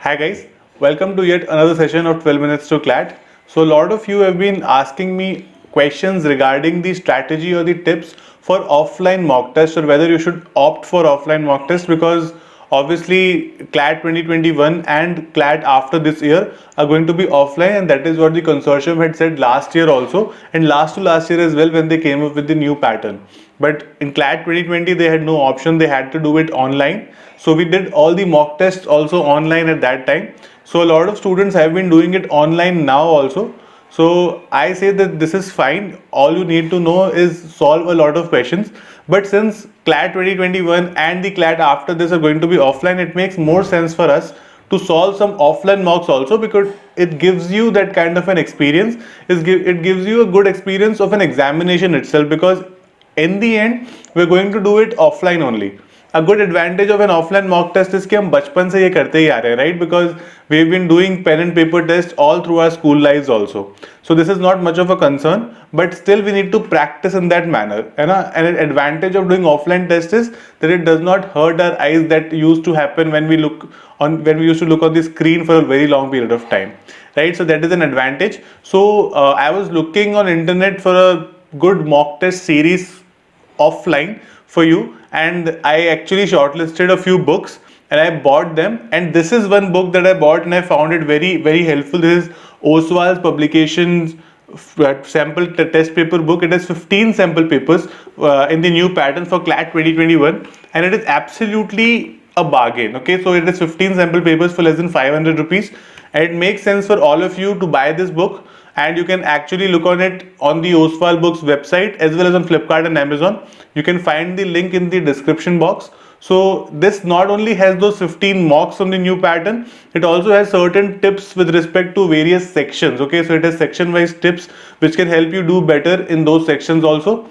Hi guys, welcome to yet another session of 12 minutes to CLAT. So a lot of you have been asking me questions regarding the strategy or the tips for offline mock test, or whether you should opt for offline mock test, because obviously CLAT 2021 and CLAT after this year are going to be offline, and that is what the consortium had said last year also, and last to last year as well, when they came up with the new pattern. But in CLAT 2020 they had no option, they had to do it online. So we did all the mock tests also online at that time. So a lot of students have been doing it online now also. So I say that this is fine. All you need to know is solve a lot of questions. But since CLAT 2021 and the CLAT after this are going to be offline, it makes more sense for us to solve some offline mocks also, because it gives you that kind of an experience. It gives you a good experience of an examination itself, because in the end we're going to do it offline only. A good advantage of an offline mock test is कि हम बचपन से ये करते ही आ रहे हैं, right? Because we've been doing pen and paper tests all through our school lives also. So this is not much of a concern, but still we need to practice in that manner. And an advantage of doing offline test is that it does not hurt our eyes, that used to happen when we used to look on the screen for a very long period of time, right? So that is an advantage. So I was looking on internet for a good mock test series offline for you, and I actually shortlisted a few books and I bought them, and this is one book that I bought and I found it very helpful. This is Oswaal's publications sample test paper book. It has 15 sample papers in the new pattern for CLAT 2021, and it is absolutely a bargain. Okay, so it is 15 sample papers for less than 500 rupees, and it makes sense for all of you to buy this book. And you can actually look on it on the Oswaal Books website as well as on Flipkart and Amazon. You can find the link in the description box. So this not only has those 15 mocks from the new pattern, it also has certain tips with respect to various sections. Okay, so it has section wise tips which can help you do better in those sections also.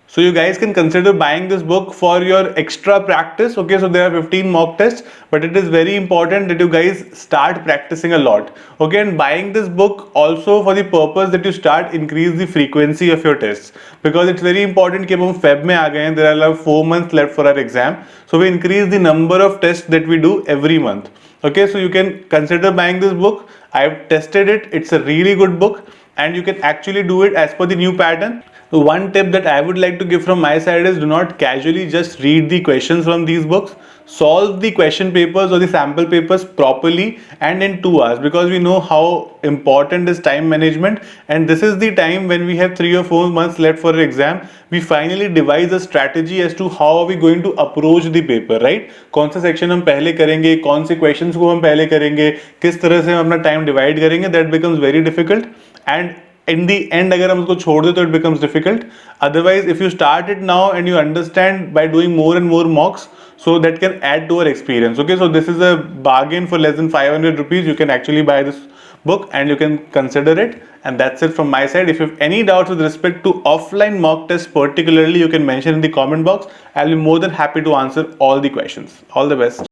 So you guys can consider buying this book for your extra practice. Okay, so there are 15 mock tests, but it is very important that you guys start practicing a lot. Okay, and buying this book also for the purpose that you start increase the frequency of your tests, because it's very important कि हम Feb में आ गए हैं, there are like 4 months left for our exam, so we increase the number of tests that we do every month. Okay, so you can consider buying this book. I've tested it, it's a really good book, and you can actually do it as per the new pattern. So one tip that I would like to give from my side is, do not casually just read the questions from these books. Solve the question papers or the sample papers properly and in 2 hours, because we know how important is time management, and this is the time when we have 3 or 4 months left for an exam. We finally devise a strategy as to how are we going to approach the paper, right? कौन सा section हम पहले करेंगे, कौन से questions को हम पहले करेंगे, किस तरह से हम अपना time divide करेंगे, that becomes very difficult. And in the end अगर हम उसको छोड़ दे तो it becomes difficult. Otherwise, if you start it now and you understand by doing more and more mocks, so that can add to our experience. Okay, so this is a bargain for less than 500 rupees. You can actually buy this book and you can consider it. And that's it from my side. If you have any doubts with respect to offline mock tests particularly, you can mention in the comment box. I'll be more than happy to answer all the questions. All the best.